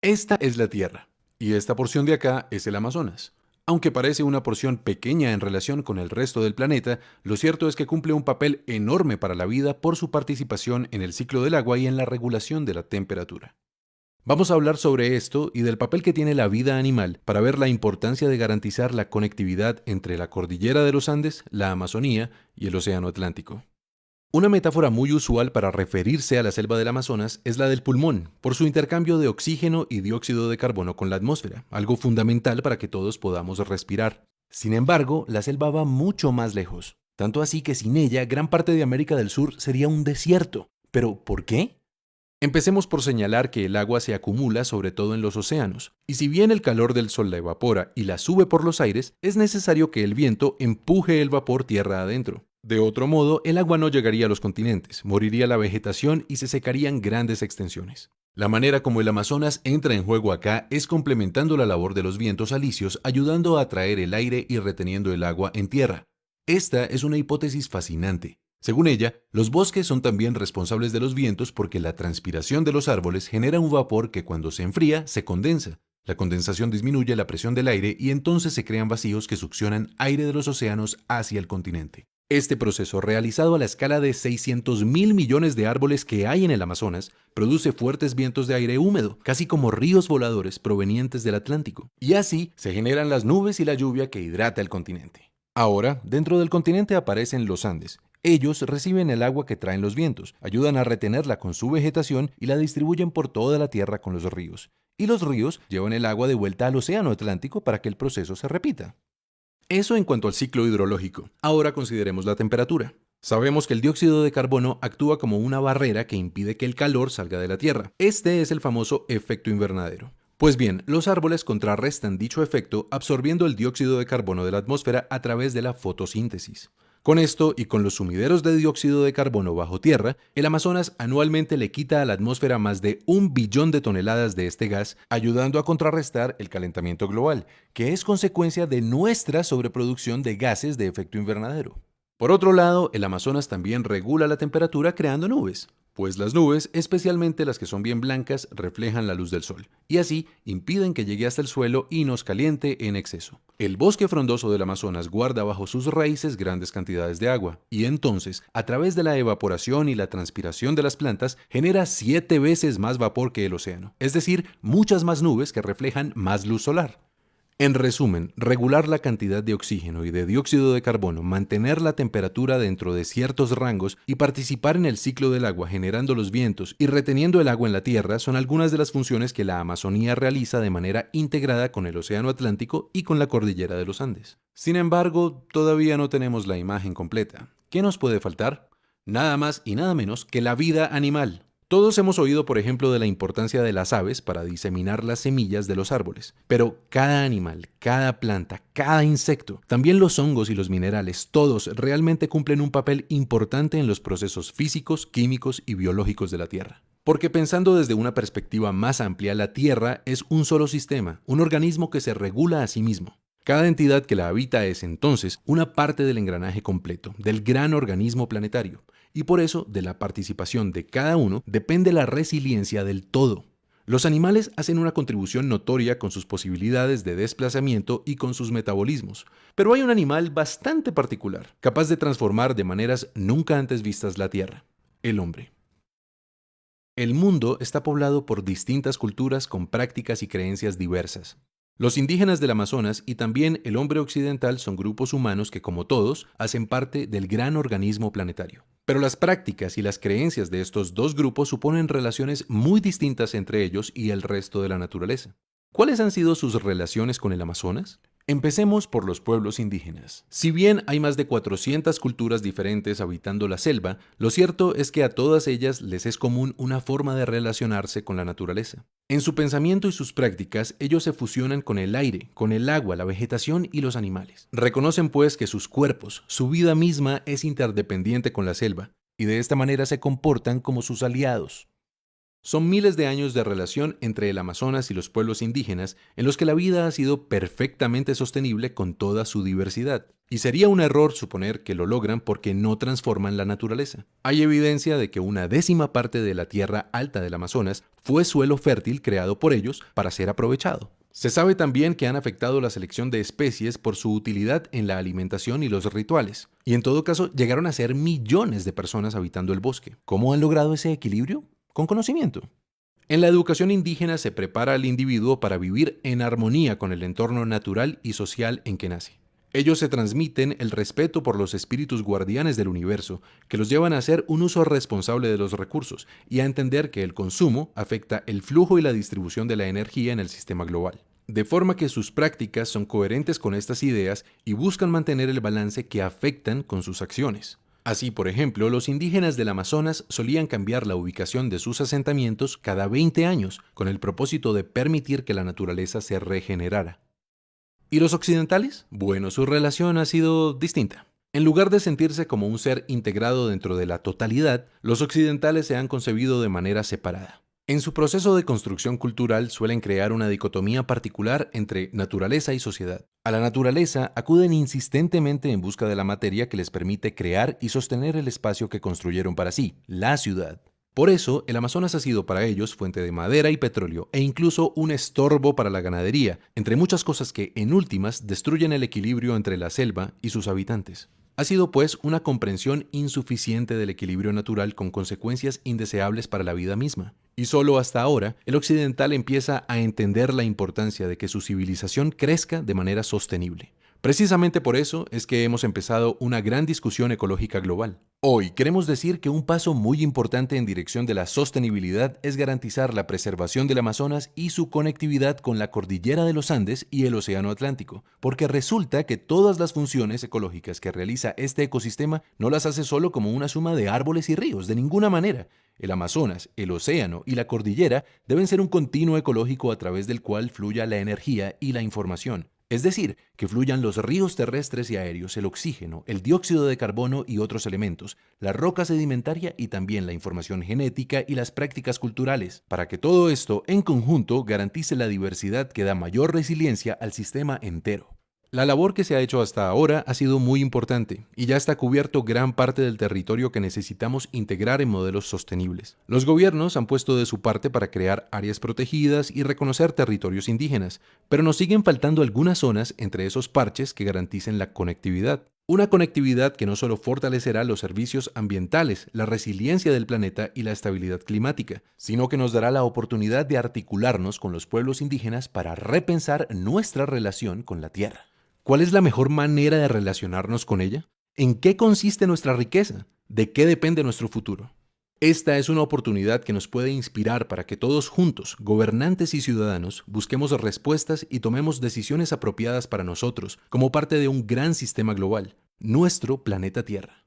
Esta es la Tierra, y esta porción de acá es el Amazonas. Aunque parece una porción pequeña en relación con el resto del planeta, lo cierto es que cumple un papel enorme para la vida por su participación en el ciclo del agua y en la regulación de la temperatura. Vamos a hablar sobre esto y del papel que tiene la vida animal para ver la importancia de garantizar la conectividad entre la cordillera de los Andes, la Amazonía y el Océano Atlántico. Una metáfora muy usual para referirse a la selva del Amazonas es la del pulmón, por su intercambio de oxígeno y dióxido de carbono con la atmósfera, algo fundamental para que todos podamos respirar. Sin embargo, la selva va mucho más lejos, tanto así que sin ella gran parte de América del Sur sería un desierto. ¿Pero por qué? Empecemos por señalar que el agua se acumula sobre todo en los océanos, y si bien el calor del sol la evapora y la sube por los aires, es necesario que el viento empuje el vapor tierra adentro. De otro modo, el agua no llegaría a los continentes, moriría la vegetación y se secarían grandes extensiones. La manera como el Amazonas entra en juego acá es complementando la labor de los vientos alisios, ayudando a atraer el aire y reteniendo el agua en tierra. Esta es una hipótesis fascinante. Según ella, los bosques son también responsables de los vientos porque la transpiración de los árboles genera un vapor que cuando se enfría se condensa. La condensación disminuye la presión del aire y entonces se crean vacíos que succionan aire de los océanos hacia el continente. Este proceso, realizado a la escala de 600.000 millones de árboles que hay en el Amazonas, produce fuertes vientos de aire húmedo, casi como ríos voladores provenientes del Atlántico. Y así se generan las nubes y la lluvia que hidrata el continente. Ahora, dentro del continente aparecen los Andes. Ellos reciben el agua que traen los vientos, ayudan a retenerla con su vegetación y la distribuyen por toda la tierra con los ríos. Y los ríos llevan el agua de vuelta al océano Atlántico para que el proceso se repita. Eso en cuanto al ciclo hidrológico. Ahora consideremos la temperatura. Sabemos que el dióxido de carbono actúa como una barrera que impide que el calor salga de la Tierra. Este es el famoso efecto invernadero. Pues bien, los árboles contrarrestan dicho efecto absorbiendo el dióxido de carbono de la atmósfera a través de la fotosíntesis. Con esto y con los sumideros de dióxido de carbono bajo tierra, el Amazonas anualmente le quita a la atmósfera más de 1 billón de toneladas de este gas, ayudando a contrarrestar el calentamiento global, que es consecuencia de nuestra sobreproducción de gases de efecto invernadero. Por otro lado, el Amazonas también regula la temperatura creando nubes, pues las nubes, especialmente las que son bien blancas, reflejan la luz del sol, y así impiden que llegue hasta el suelo y nos caliente en exceso. El bosque frondoso del Amazonas guarda bajo sus raíces grandes cantidades de agua, y entonces, a través de la evaporación y la transpiración de las plantas, genera 7 veces más vapor que el océano, es decir, muchas más nubes que reflejan más luz solar. En resumen, regular la cantidad de oxígeno y de dióxido de carbono, mantener la temperatura dentro de ciertos rangos y participar en el ciclo del agua generando los vientos y reteniendo el agua en la tierra son algunas de las funciones que la Amazonía realiza de manera integrada con el Océano Atlántico y con la cordillera de los Andes. Sin embargo, todavía no tenemos la imagen completa. ¿Qué nos puede faltar? Nada más y nada menos que la vida animal. Todos hemos oído, por ejemplo, de la importancia de las aves para diseminar las semillas de los árboles, pero cada animal, cada planta, cada insecto, también los hongos y los minerales, todos realmente cumplen un papel importante en los procesos físicos, químicos y biológicos de la Tierra. Porque pensando desde una perspectiva más amplia, la Tierra es un solo sistema, un organismo que se regula a sí mismo. Cada entidad que la habita es entonces una parte del engranaje completo, del gran organismo planetario. Y por eso, de la participación de cada uno, depende la resiliencia del todo. Los animales hacen una contribución notoria con sus posibilidades de desplazamiento y con sus metabolismos. Pero hay un animal bastante particular, capaz de transformar de maneras nunca antes vistas la Tierra: el hombre. El mundo está poblado por distintas culturas con prácticas y creencias diversas. Los indígenas del Amazonas y también el hombre occidental son grupos humanos que, como todos, hacen parte del gran organismo planetario. Pero las prácticas y las creencias de estos dos grupos suponen relaciones muy distintas entre ellos y el resto de la naturaleza. ¿Cuáles han sido sus relaciones con el Amazonas? Empecemos por los pueblos indígenas. Si bien hay más de 400 culturas diferentes habitando la selva, lo cierto es que a todas ellas les es común una forma de relacionarse con la naturaleza. En su pensamiento y sus prácticas, ellos se fusionan con el aire, con el agua, la vegetación y los animales. Reconocen pues que sus cuerpos, su vida misma es interdependiente con la selva, y de esta manera se comportan como sus aliados. Son miles de años de relación entre el Amazonas y los pueblos indígenas en los que la vida ha sido perfectamente sostenible con toda su diversidad. Y sería un error suponer que lo logran porque no transforman la naturaleza. Hay evidencia de que una décima parte de la tierra alta del Amazonas fue suelo fértil creado por ellos para ser aprovechado. Se sabe también que han afectado la selección de especies por su utilidad en la alimentación y los rituales. Y en todo caso, llegaron a ser millones de personas habitando el bosque. ¿Cómo han logrado ese equilibrio? Con conocimiento. En la educación indígena se prepara al individuo para vivir en armonía con el entorno natural y social en que nace. Ellos se transmiten el respeto por los espíritus guardianes del universo, que los llevan a hacer un uso responsable de los recursos y a entender que el consumo afecta el flujo y la distribución de la energía en el sistema global. De forma que sus prácticas son coherentes con estas ideas y buscan mantener el balance que afectan con sus acciones. Así, por ejemplo, los indígenas del Amazonas solían cambiar la ubicación de sus asentamientos cada 20 años, con el propósito de permitir que la naturaleza se regenerara. ¿Y los occidentales? Bueno, su relación ha sido distinta. En lugar de sentirse como un ser integrado dentro de la totalidad, los occidentales se han concebido de manera separada. En su proceso de construcción cultural suelen crear una dicotomía particular entre naturaleza y sociedad. A la naturaleza acuden insistentemente en busca de la materia que les permite crear y sostener el espacio que construyeron para sí, la ciudad. Por eso, el Amazonas ha sido para ellos fuente de madera y petróleo e incluso un estorbo para la ganadería, entre muchas cosas que, en últimas, destruyen el equilibrio entre la selva y sus habitantes. Ha sido, pues, una comprensión insuficiente del equilibrio natural con consecuencias indeseables para la vida misma. Y solo hasta ahora, el occidental empieza a entender la importancia de que su civilización crezca de manera sostenible. Precisamente por eso es que hemos empezado una gran discusión ecológica global. Hoy queremos decir que un paso muy importante en dirección de la sostenibilidad es garantizar la preservación del Amazonas y su conectividad con la cordillera de los Andes y el Océano Atlántico, porque resulta que todas las funciones ecológicas que realiza este ecosistema no las hace solo como una suma de árboles y ríos, de ninguna manera. El Amazonas, el océano y la cordillera deben ser un continuo ecológico a través del cual fluya la energía y la información. Es decir, que fluyan los ríos terrestres y aéreos, el oxígeno, el dióxido de carbono y otros elementos, la roca sedimentaria y también la información genética y las prácticas culturales, para que todo esto en conjunto garantice la diversidad que da mayor resiliencia al sistema entero. La labor que se ha hecho hasta ahora ha sido muy importante y ya está cubierto gran parte del territorio que necesitamos integrar en modelos sostenibles. Los gobiernos han puesto de su parte para crear áreas protegidas y reconocer territorios indígenas, pero nos siguen faltando algunas zonas entre esos parches que garanticen la conectividad. Una conectividad que no solo fortalecerá los servicios ambientales, la resiliencia del planeta y la estabilidad climática, sino que nos dará la oportunidad de articularnos con los pueblos indígenas para repensar nuestra relación con la tierra. ¿Cuál es la mejor manera de relacionarnos con ella? ¿En qué consiste nuestra riqueza? ¿De qué depende nuestro futuro? Esta es una oportunidad que nos puede inspirar para que todos juntos, gobernantes y ciudadanos, busquemos respuestas y tomemos decisiones apropiadas para nosotros como parte de un gran sistema global, nuestro planeta Tierra.